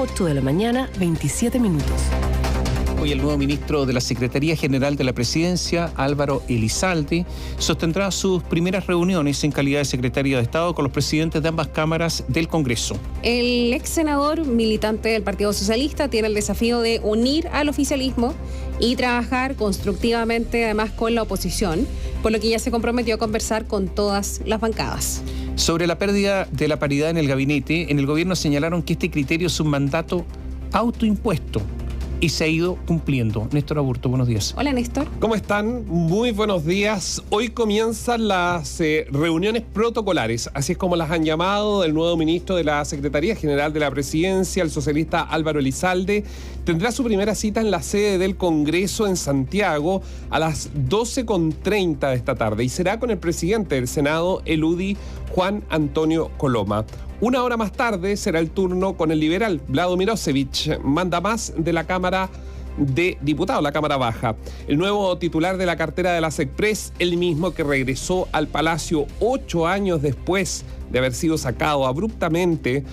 8 de la mañana, 27 minutos. Hoy el nuevo ministro de la Secretaría General de la Presidencia, Álvaro Elizalde, sostendrá sus primeras reuniones en calidad de secretario de Estado con los presidentes de ambas cámaras del Congreso. El ex senador militante del Partido Socialista tiene el desafío de unir al oficialismo y trabajar constructivamente además con la oposición, por lo que ya se comprometió a conversar con todas las bancadas. Sobre la pérdida de la paridad en el gabinete, en el gobierno señalaron que este criterio es un mandato autoimpuesto y se ha ido cumpliendo. Néstor Aburto, buenos días. Hola, Néstor. ¿Cómo están? Muy buenos días. Hoy comienzan las reuniones protocolares, así es como las han llamado, del nuevo ministro de la Secretaría General de la Presidencia, el socialista Álvaro Elizalde. Tendrá su primera cita en la sede del Congreso en Santiago a las 12:30 de esta tarde y será con el presidente del Senado, el UDI, Juan Antonio Coloma. Una hora más tarde será el turno con el liberal Vlado Mirosevic, mandamás de la Cámara de Diputados, la Cámara Baja. El nuevo titular de la cartera de la SECPRES, el mismo que regresó al Palacio 8 años después de haber sido sacado abruptamente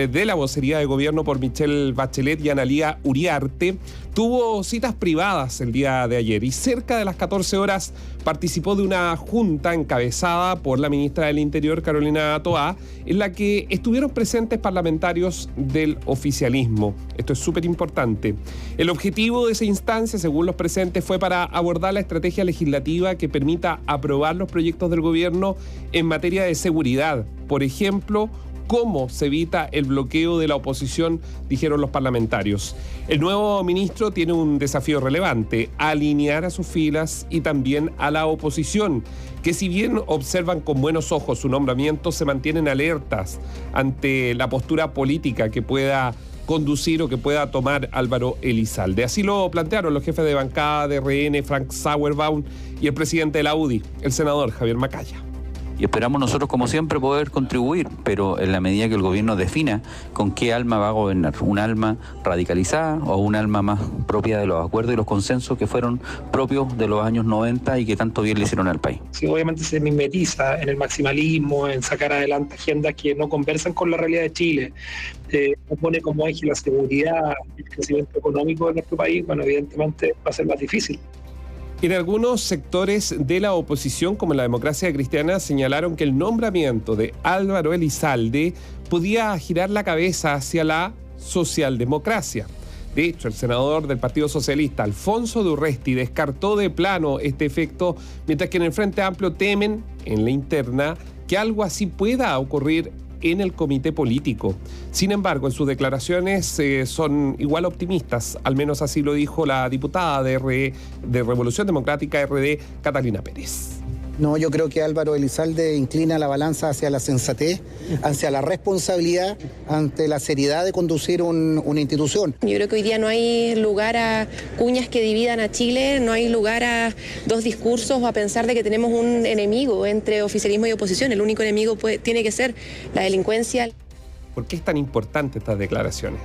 de la vocería de gobierno por Michelle Bachelet y Analía Uriarte, tuvo citas privadas el día de ayer y cerca de las 14 horas participó de una junta encabezada por la ministra del Interior, Carolina Toá, en la que estuvieron presentes parlamentarios del oficialismo. Esto es súper importante. El objetivo de esa instancia, según los presentes, fue para abordar la estrategia legislativa que permita aprobar los proyectos del gobierno en materia de seguridad. Por ejemplo, cómo se evita el bloqueo de la oposición, dijeron los parlamentarios. El nuevo ministro tiene un desafío relevante: alinear a sus filas y también a la oposición, que si bien observan con buenos ojos su nombramiento, se mantienen alertas ante la postura política que pueda conducir o que pueda tomar Álvaro Elizalde. Así lo plantearon los jefes de bancada de RN, Frank Sauerbaum, y el presidente de la UDI, el senador Javier Macaya. Y esperamos nosotros, como siempre, poder contribuir, pero en la medida que el gobierno defina con qué alma va a gobernar, un alma radicalizada o un alma más propia de los acuerdos y los consensos que fueron propios de los años 90 y que tanto bien le hicieron al país. Sí, obviamente se mimetiza en el maximalismo, en sacar adelante agendas que no conversan con la realidad de Chile. Pone como eje la seguridad y el crecimiento económico de nuestro país. Bueno, evidentemente va a ser más difícil. En algunos sectores de la oposición, como la Democracia Cristiana, señalaron que el nombramiento de Álvaro Elizalde podía girar la cabeza hacia la socialdemocracia. De hecho, el senador del Partido Socialista, Alfonso de Urresti, descartó de plano este efecto, mientras que en el Frente Amplio temen, en la interna, que algo así pueda ocurrir en el comité político. Sin embargo, en sus declaraciones son igual optimistas, al menos así lo dijo la diputada de Revolución Democrática RD, Catalina Pérez. No, yo creo que Álvaro Elizalde inclina la balanza hacia la sensatez, hacia la responsabilidad, ante la seriedad de conducir una institución. Yo creo que hoy día no hay lugar a cuñas que dividan a Chile, no hay lugar a dos discursos o a pensar de que tenemos un enemigo entre oficialismo y oposición. El único enemigo tiene que ser la delincuencia. ¿Por qué es tan importante estas declaraciones?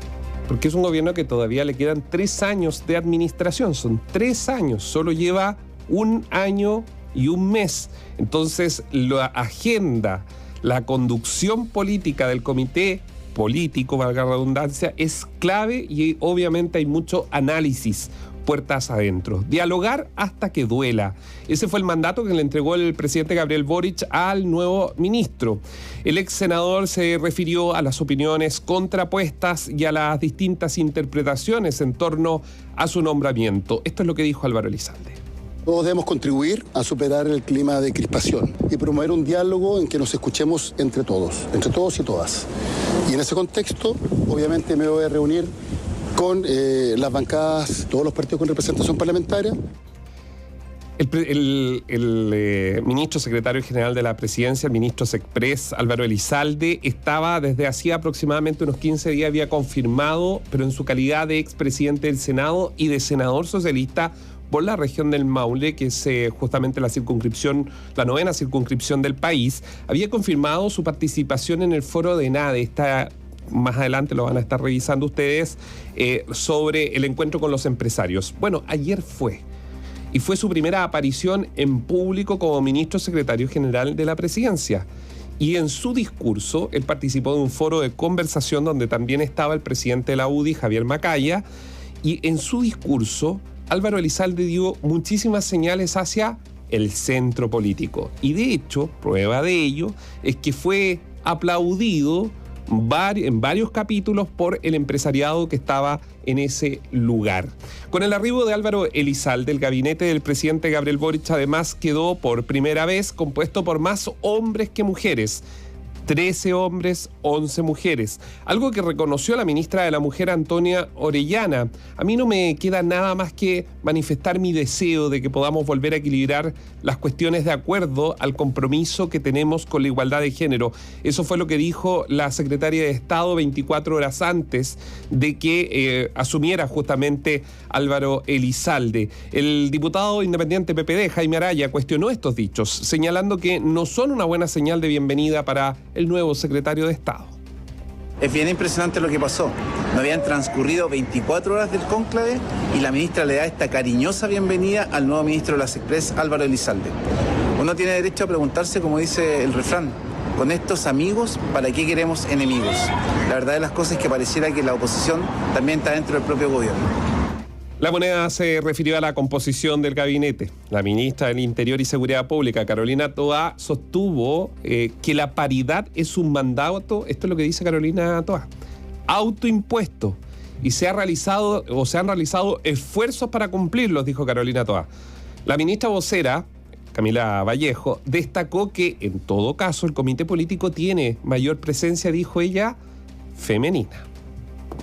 Porque es un gobierno que todavía le quedan 3 años de administración, son 3 años, solo lleva 1 año y 1 mes. Entonces, la agenda, la conducción política del comité político, valga la redundancia, es clave y obviamente hay mucho análisis puertas adentro. Dialogar hasta que duela. Ese fue el mandato que le entregó el presidente Gabriel Boric al nuevo ministro. El ex senador se refirió a las opiniones contrapuestas y a las distintas interpretaciones en torno a su nombramiento. Esto es lo que dijo Álvaro Elizalde. Todos debemos contribuir a superar el clima de crispación y promover un diálogo en que nos escuchemos entre todos y todas. Y en ese contexto, obviamente me voy a reunir con las bancadas, todos los partidos con representación parlamentaria. El ministro secretario general de la Presidencia, el ministro SECPRES, Álvaro Elizalde, estaba desde hacía aproximadamente unos 15 días, había confirmado, pero en su calidad de expresidente del Senado y de senador socialista por la región del Maule, que es justamente la novena circunscripción del país, había confirmado su participación en el foro de NADE. Más adelante lo van a estar revisando ustedes, sobre el encuentro con los empresarios. Bueno, ayer fue su primera aparición en público como ministro secretario general de la Presidencia. Y en su discurso, él participó de un foro de conversación donde también estaba el presidente de la UDI, Javier Macaya, y en su discurso, Álvaro Elizalde dio muchísimas señales hacia el centro político. Y de hecho, prueba de ello, es que fue aplaudido en varios capítulos por el empresariado que estaba en ese lugar. Con el arribo de Álvaro Elizalde, el gabinete del presidente Gabriel Boric además quedó por primera vez compuesto por más hombres que mujeres. 13 hombres, 11 mujeres. Algo que reconoció la ministra de la Mujer, Antonia Orellana. A mí no me queda nada más que manifestar mi deseo de que podamos volver a equilibrar las cuestiones de acuerdo al compromiso que tenemos con la igualdad de género. Eso fue lo que dijo la secretaria de Estado 24 horas antes de que asumiera justamente Álvaro Elizalde. El diputado independiente PPD, Jaime Araya, cuestionó estos dichos, señalando que no son una buena señal de bienvenida para el nuevo secretario de Estado. Es bien impresionante lo que pasó. No habían transcurrido 24 horas del cónclave y la ministra le da esta cariñosa bienvenida al nuevo ministro de las Express, Álvaro Elizalde. Uno tiene derecho a preguntarse, como dice el refrán, con estos amigos, ¿para qué queremos enemigos? La verdad de las cosas es que pareciera que la oposición también está dentro del propio gobierno. La Moneda se refirió a la composición del gabinete. La ministra del Interior y Seguridad Pública, Carolina Toá, sostuvo que la paridad es un mandato, esto es lo que dice Carolina Toá, autoimpuesto, y se han realizado esfuerzos para cumplirlos, dijo Carolina Toá. La ministra vocera, Camila Vallejo, destacó que en todo caso el comité político tiene mayor presencia, dijo ella, femenina.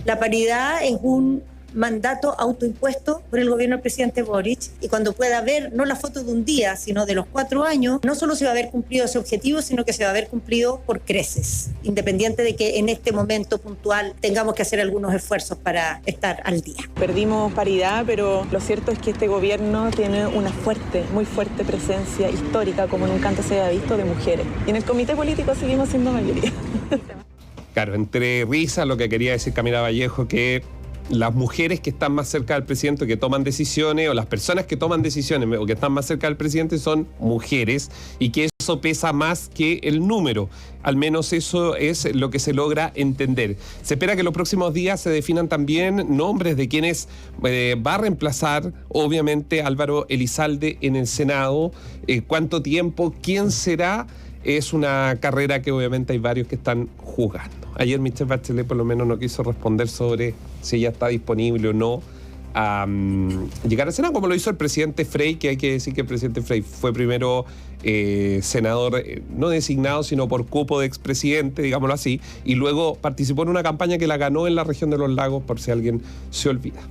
La paridad es un mandato autoimpuesto por el gobierno del presidente Boric, y cuando pueda ver no la foto de un día, sino de los 4 años, no solo se va a haber cumplido ese objetivo, sino que se va a haber cumplido por creces, independiente de que en este momento puntual tengamos que hacer algunos esfuerzos para estar al día. Perdimos paridad, pero lo cierto es que este gobierno tiene una fuerte, muy fuerte presencia histórica, como nunca antes se había visto, de mujeres. Y en el comité político seguimos siendo mayoría. Claro, entre risas lo que quería decir Camila Vallejo, que las mujeres que están más cerca del presidente, que toman decisiones, o las personas que toman decisiones o que están más cerca del presidente son mujeres, y que eso pesa más que el número. Al menos eso es lo que se logra entender. Se espera que en los próximos días se definan también nombres de quienes va a reemplazar, obviamente, Álvaro Elizalde en el Senado. ¿Cuánto tiempo? ¿Quién será? Es una carrera que obviamente hay varios que están jugando. Ayer Michelle Bachelet por lo menos no quiso responder sobre si ella está disponible o no a llegar al Senado, como lo hizo el presidente Frey, que hay que decir que el presidente Frey fue primero senador no designado, sino por cupo de expresidente, digámoslo así, y luego participó en una campaña que la ganó en la región de los lagos, por si alguien se olvida.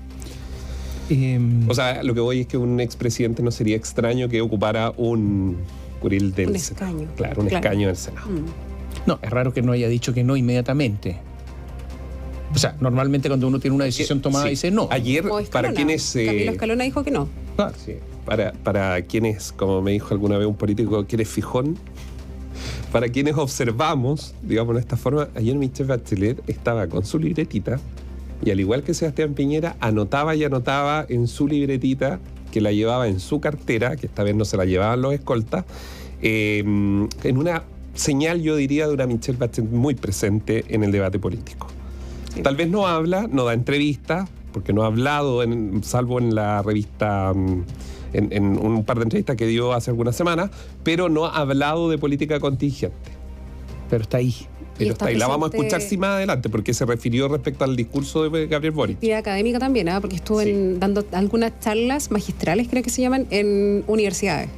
O sea, lo que voy es que un expresidente no sería extraño que ocupara un curil del Senado. Escaño. Claro, un escaño del Senado. No, es raro que no haya dicho que no inmediatamente. O sea, normalmente cuando uno tiene una decisión tomada dice no. Ayer, para quienes... Camilo Escalona dijo que no. Sí, para quienes, como me dijo alguna vez un político, que eres fijón, para quienes observamos, digamos de esta forma, ayer Michelle Bachelet estaba con su libretita y, al igual que Sebastián Piñera, anotaba y anotaba en su libretita, que la llevaba en su cartera, que esta vez no se la llevaban los escoltas, en una señal, yo diría, de una Michelle Bachelet muy presente en el debate político. Sí. Tal vez no habla, no da entrevistas, porque no ha hablado, salvo en la revista, en un par de entrevistas que dio hace algunas semanas, pero no ha hablado de política contingente. Pero está ahí. Pero está ahí. La vamos a escuchar sí más adelante, porque se refirió respecto al discurso de Gabriel Boric. Y académica también, porque estuvo dando algunas charlas magistrales, creo que se llaman, en universidades.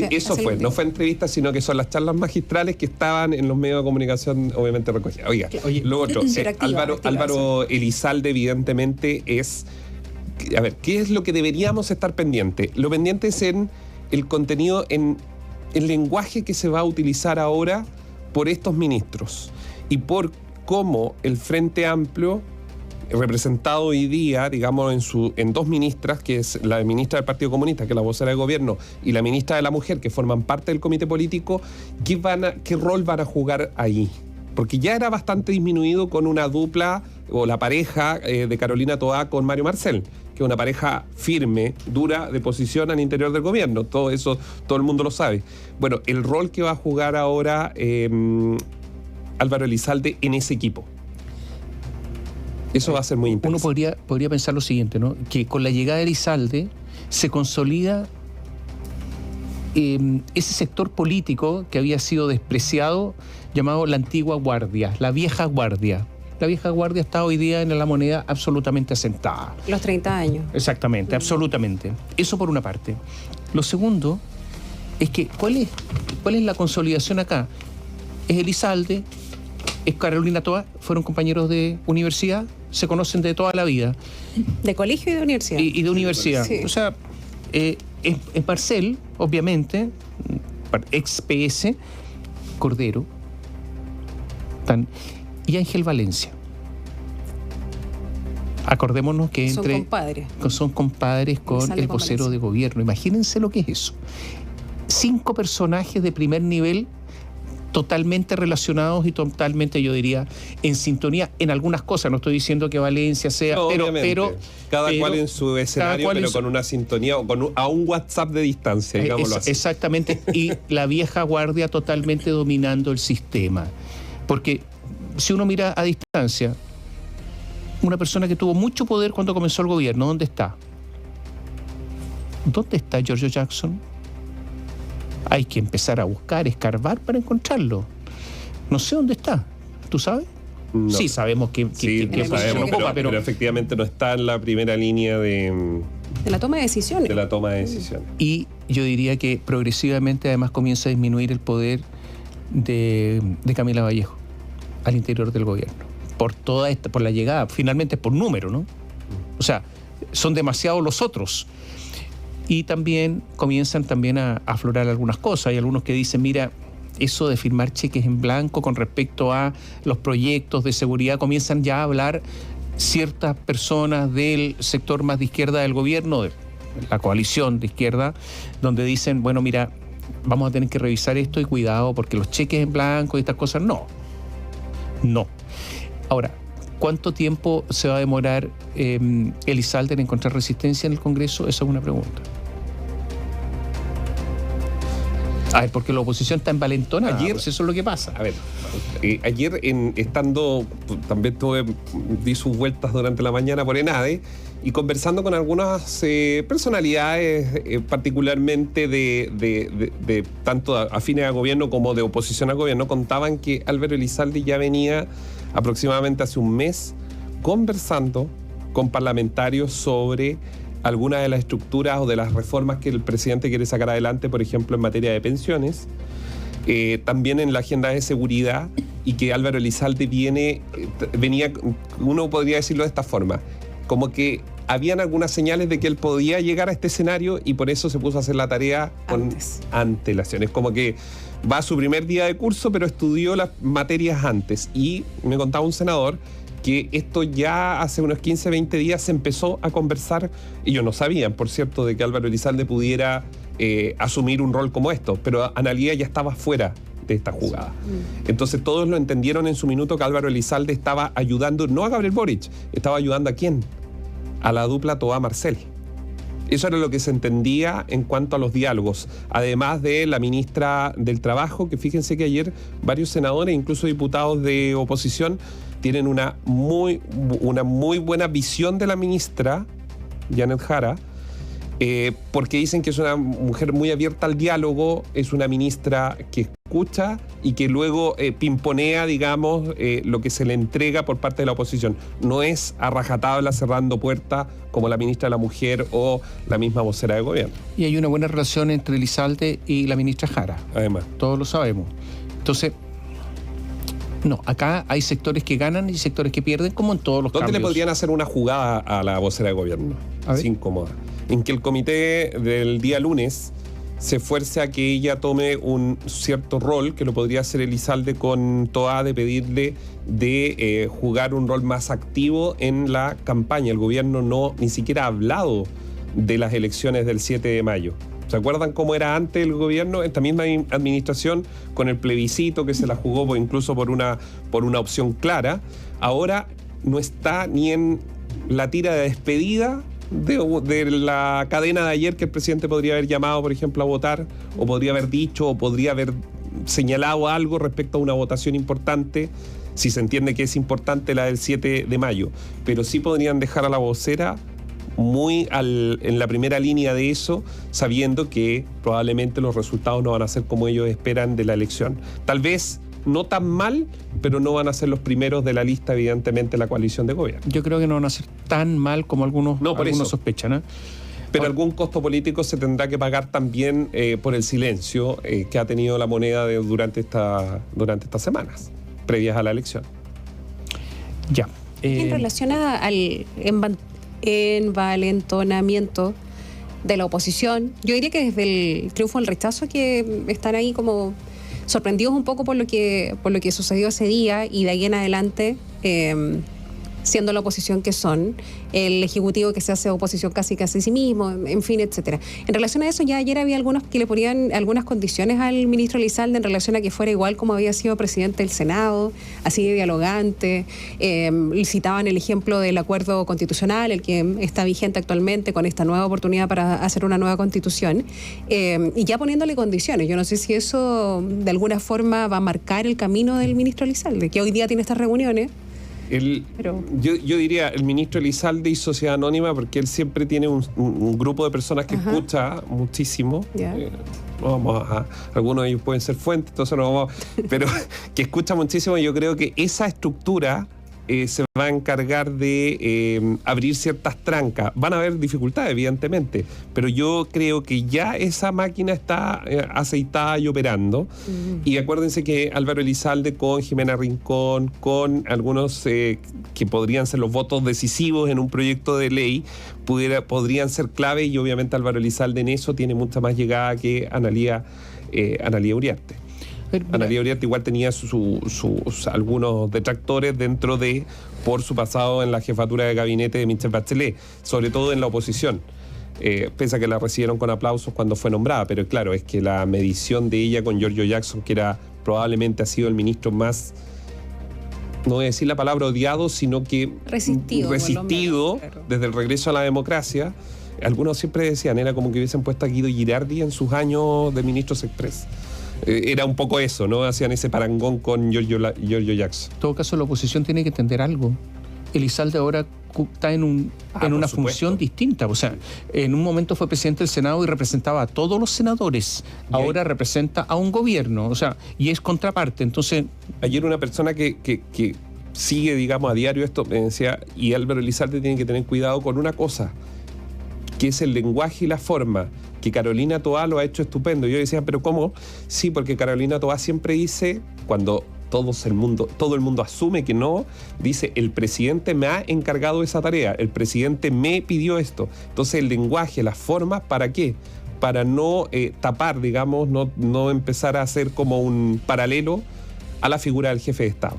Eso fue, no fue entrevista, sino que son las charlas magistrales que estaban en los medios de comunicación, obviamente recogidas. Oiga, lo otro, Álvaro Elizalde evidentemente es... A ver, ¿qué es lo que deberíamos estar pendientes? Lo pendiente es en el contenido, en el lenguaje que se va a utilizar ahora por estos ministros y por cómo el Frente Amplio, representado hoy día, digamos, en dos ministras, que es la ministra del Partido Comunista, que es la vocera del gobierno, y la ministra de la Mujer, que forman parte del comité político, ¿qué rol van a jugar ahí? Porque ya era bastante disminuido con una dupla, o la pareja de Carolina Toá con Mario Marcel, que es una pareja firme, dura de posición al interior del gobierno. Todo eso, todo el mundo lo sabe. Bueno, el rol que va a jugar ahora Álvaro Elizalde en ese equipo. Eso va a ser muy interesante. Uno podría pensar lo siguiente, ¿no? Que con la llegada de Elizalde se consolida ese sector político que había sido despreciado, llamado la antigua guardia, la vieja guardia. La vieja guardia está hoy día en la moneda absolutamente asentada. Los 30 años. Exactamente, absolutamente. Eso por una parte. Lo segundo es que, ¿cuál es la consolidación acá? Es Elizalde, es Carolina Toá, fueron compañeros de universidad, se conocen de toda la vida. De colegio y de universidad. Y de universidad. Sí. O sea, es Marcel, obviamente, ex PS, Cordero, y Ángel Valencia. Acordémonos que son compadres con el vocero de gobierno. Imagínense lo que es eso. 5 personajes de primer nivel totalmente relacionados y totalmente, yo diría, en sintonía en algunas cosas. No estoy diciendo que Valencia sea, no, pero cada cual en su escenario, pero con una sintonía o a un WhatsApp de distancia, digámoslo así. Exactamente, y la vieja guardia totalmente dominando el sistema. Porque si uno mira a distancia, una persona que tuvo mucho poder cuando comenzó el gobierno, ¿dónde está? ¿Dónde está Giorgio Jackson? Hay que empezar a buscar, escarbar para encontrarlo. No sé dónde está. ¿Tú sabes? No. Sí, sabemos que sabemos, pero efectivamente no está en la primera línea de la toma de decisiones. De la toma de decisiones. Y yo diría que progresivamente además comienza a disminuir el poder de Camila Vallejo al interior del gobierno. Por la llegada, finalmente es por número, ¿no? O sea, son demasiados los otros. Y también comienzan a aflorar algunas cosas. Hay algunos que dicen, mira, eso de firmar cheques en blanco con respecto a los proyectos de seguridad, comienzan ya a hablar ciertas personas del sector más de izquierda del gobierno, de la coalición de izquierda, donde dicen, bueno, mira, vamos a tener que revisar esto y cuidado, porque los cheques en blanco y estas cosas, no. Ahora, ¿cuánto tiempo se va a demorar Elizalde en encontrar resistencia en el Congreso? Esa es una pregunta. A ver, porque la oposición está envalentonada, pues eso es lo que pasa. A ver, ayer estando, también di sus vueltas durante la mañana por ENADE y conversando con algunas personalidades, particularmente de tanto afines al gobierno como de oposición al gobierno, contaban que Álvaro Elizalde ya venía aproximadamente hace un mes conversando con parlamentarios sobre algunas de las estructuras o de las reformas que el presidente quiere sacar adelante, por ejemplo, en materia de pensiones, también en la agenda de seguridad, y que Álvaro Elizalde venía, uno podría decirlo de esta forma, como que habían algunas señales de que él podía llegar a este escenario y por eso se puso a hacer la tarea con antelación. Es como que va a su primer día de curso, pero estudió las materias antes. Y me contaba un senador que esto ya hace unos 15, 20 días se empezó a conversar. Ellos no sabían, por cierto, de que Álvaro Elizalde pudiera asumir un rol como esto, pero Analía ya estaba fuera de esta jugada. Entonces todos lo entendieron en su minuto que Álvaro Elizalde estaba ayudando, no a Gabriel Boric, estaba ayudando ¿a quién? A la dupla Toá Marcel. Eso era lo que se entendía en cuanto a los diálogos, además de la ministra del Trabajo, que fíjense que ayer varios senadores, incluso diputados de oposición, tienen una muy buena visión de la ministra, Janet Jara, porque dicen que es una mujer muy abierta al diálogo, es una ministra que escucha y que luego pimponea, digamos, lo que se le entrega por parte de la oposición. No es a rajatabla cerrando puertas como la ministra de la Mujer o la misma vocera de gobierno. Y hay una buena relación entre Elizalde y la ministra Jara. Además. Todos lo sabemos. Entonces, no, acá hay sectores que ganan y sectores que pierden, como en todos los cambios. ¿Dónde le podrían hacer una jugada a la vocera de gobierno? Sin cómoda. En que el comité del día lunes se esfuerce a que ella tome un cierto rol, que lo podría hacer Elizalde con Toá, de pedirle de jugar un rol más activo en la campaña. El gobierno ni siquiera ha hablado de las elecciones del 7 de mayo. ¿Se acuerdan cómo era antes el gobierno? Esta misma administración, con el plebiscito que se la jugó incluso por una opción clara. Ahora no está ni en la tira de despedida de la cadena de ayer, que el presidente podría haber llamado, por ejemplo, a votar, o podría haber dicho, o podría haber señalado algo respecto a una votación importante, si se entiende que es importante la del 7 de mayo. Pero sí podrían dejar a la vocera muy en la primera línea de eso, sabiendo que probablemente los resultados no van a ser como ellos esperan de la elección. Tal vez no tan mal, pero no van a ser los primeros de la lista, evidentemente, la coalición de gobierno. Yo creo que no van a ser tan mal como algunos sospechan, ¿eh? Pero algún costo político se tendrá que pagar también por el silencio que ha tenido la moneda durante estas semanas, previas a la elección. Ya. En relación al envalentonamiento de la oposición, yo diría que desde el triunfo del rechazo que están ahí como sorprendidos un poco por lo que sucedió ese día, y de ahí en adelante, siendo la oposición que son, el Ejecutivo que se hace oposición casi a sí mismo, en fin, etcétera. En relación a eso, ya ayer había algunos que le ponían algunas condiciones al ministro Elizalde en relación a que fuera igual como había sido presidente del Senado, así de dialogante. Citaban el ejemplo del acuerdo constitucional, el que está vigente actualmente, con esta nueva oportunidad para hacer una nueva constitución, y ya poniéndole condiciones. Yo no sé si eso de alguna forma va a marcar el camino del ministro Elizalde, que hoy día tiene estas reuniones. Yo diría el ministro Elizalde y Sociedad Anónima, porque él siempre tiene un grupo de personas que escucha muchísimo. Algunos de ellos pueden ser fuentes, entonces no vamos pero que escucha muchísimo. Y yo creo que esa estructura se va a encargar de abrir ciertas trancas. Van a haber dificultades, evidentemente, pero yo creo que ya esa máquina está aceitada y operando. Y acuérdense que Álvaro Elizalde con Jimena Rincón, con algunos que podrían ser los votos decisivos en un proyecto de ley, podrían ser clave, y obviamente Álvaro Elizalde en eso tiene mucha más llegada que Analía Uriarte. Analía Uriarte igual tenía sus algunos detractores por su pasado en la jefatura de gabinete de Michelle Bachelet, sobre todo en la oposición, pese a que la recibieron con aplausos cuando fue nombrada. Pero claro, es que la medición de ella con Giorgio Jackson, que probablemente ha sido el ministro más, no voy a decir la palabra odiado, sino que resistido desde el regreso a la democracia. Algunos siempre decían, era como que hubiesen puesto a Guido Girardi en sus años de ministros express. Era un poco eso, ¿no? Hacían ese parangón con Giorgio Jackson. En todo caso, la oposición tiene que entender algo. Elizalde ahora está en una función distinta. O sea, en un momento fue presidente del Senado y representaba a todos los senadores. Ahora representa a un gobierno, o sea, y es contraparte. Entonces, ayer una persona que sigue, digamos, a diario esto, me decía, y Álvaro Elizalde tiene que tener cuidado con una cosa, que es el lenguaje y la forma, que Carolina Toá lo ha hecho estupendo. Yo decía, ¿pero cómo? Sí, porque Carolina Toá siempre dice, cuando todo el mundo asume que no, dice, el presidente me ha encargado esa tarea, el presidente me pidió esto. Entonces el lenguaje, las formas, ¿para qué? Para no tapar, digamos, no empezar a hacer como un paralelo a la figura del jefe de Estado,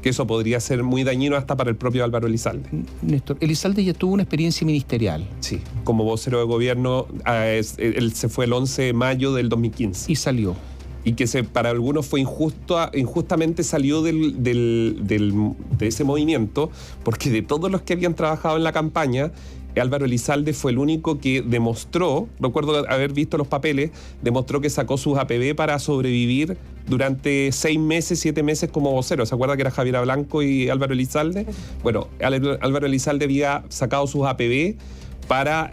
que eso podría ser muy dañino hasta para el propio Álvaro Elizalde. Néstor, Elizalde ya tuvo una experiencia ministerial. Sí, como vocero de gobierno, él se fue el 11 de mayo del 2015. Y salió. Y que para algunos fue injustamente salió de ese movimiento, porque de todos los que habían trabajado en la campaña, Álvaro Elizalde fue el único que demostró, recuerdo haber visto los papeles, demostró que sacó sus APB para sobrevivir durante 6 meses, 7 meses como vocero. ¿Se acuerda que era Javiera Blanco y Álvaro Elizalde? Bueno, Álvaro Elizalde había sacado sus APB para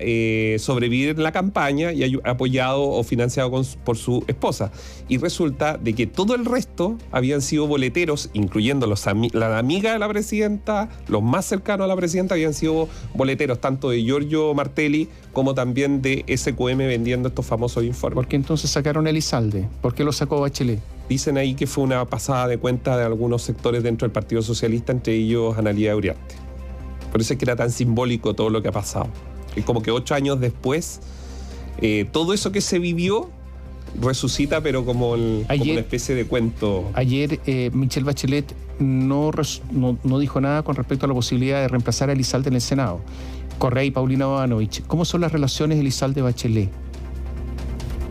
sobrevivir en la campaña y apoyado o financiado por su esposa. Y resulta de que todo el resto habían sido boleteros, incluyendo la amiga de la presidenta, los más cercanos a la presidenta, habían sido boleteros, tanto de Giorgio Martelli como también de SQM, vendiendo estos famosos informes. ¿Por qué entonces sacaron a Elizalde? ¿Por qué lo sacó Bachelet? Dicen ahí que fue una pasada de cuenta de algunos sectores dentro del Partido Socialista, entre ellos Analía Uriarte. Por eso es que era tan simbólico todo lo que ha pasado. Es como que 8 años después, todo eso que se vivió resucita, pero como una especie de cuento. Ayer Michelle Bachelet no dijo nada con respecto a la posibilidad de reemplazar a Elizalde en el Senado. Correa y Paulina Bodanovich. ¿Cómo son las relaciones Elizalde-Bachelet?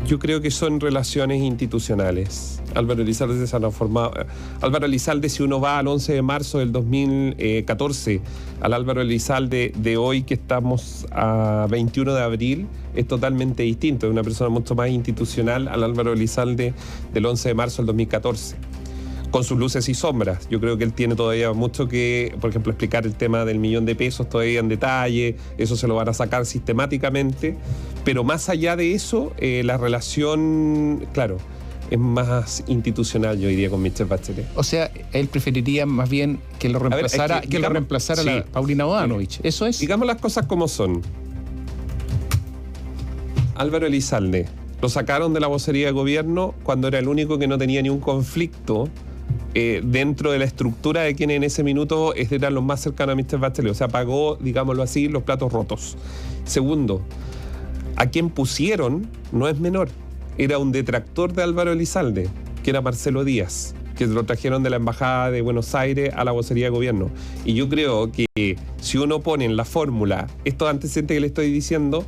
Yo creo que son relaciones institucionales. Álvaro Elizalde se ha transformado. Álvaro Elizalde, si uno va al 11 de marzo del 2014, al Álvaro Elizalde de hoy, que estamos a 21 de abril, es totalmente distinto. Es una persona mucho más institucional al Álvaro Elizalde del 11 de marzo del 2014. Con sus luces y sombras. Yo creo que él tiene todavía mucho que, por ejemplo, explicar el tema del $1.000.000 todavía en detalle. Eso se lo van a sacar sistemáticamente. Pero más allá de eso, la relación, claro, es más institucional, yo diría, con Michelle Bachelet. O sea, él preferiría más bien que lo reemplazara, la Paulina Bodanovich. ¿Eso es? Digamos las cosas como son. Álvaro Elizalde lo sacaron de la vocería de gobierno cuando era el único que no tenía ni un conflicto dentro de la estructura de quienes en ese minuto eran los más cercanos a Michelle Bachelet. O sea, pagó, digámoslo así, los platos rotos. Segundo, a quien pusieron no es menor. Era un detractor de Álvaro Elizalde, que era Marcelo Díaz, que lo trajeron de la Embajada de Buenos Aires a la vocería de gobierno. Y yo creo que si uno pone en la fórmula estos antecedentes que le estoy diciendo,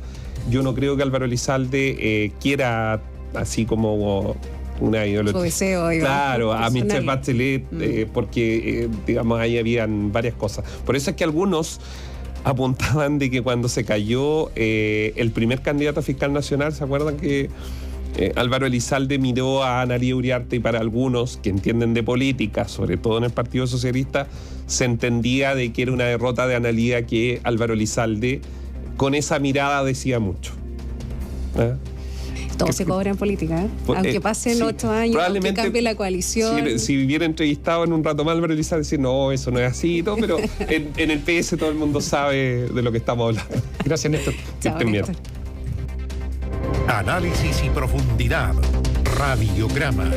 yo no creo que Álvaro Elizalde quiera, así como una ideología. Claro, a Michelle Bachelet, porque, digamos, ahí habían varias cosas. Por eso es que algunos apuntaban de que cuando se cayó el primer candidato a fiscal nacional, ¿se acuerdan que Álvaro Elizalde miró a Analía Uriarte? Y para algunos que entienden de política, sobre todo en el Partido Socialista, se entendía de que era una derrota de Analía, que Álvaro Elizalde con esa mirada decía mucho. Todo se cobra en política, ¿eh? Aunque pasen 8 años, aunque cambie la coalición. Si hubiera entrevistado en un rato más Álvaro Elizalde, decir, no, eso no es así y todo, pero en el PS todo el mundo sabe de lo que estamos hablando. Gracias, Néstor. Chao, Néstor. Análisis y profundidad. Radiograma.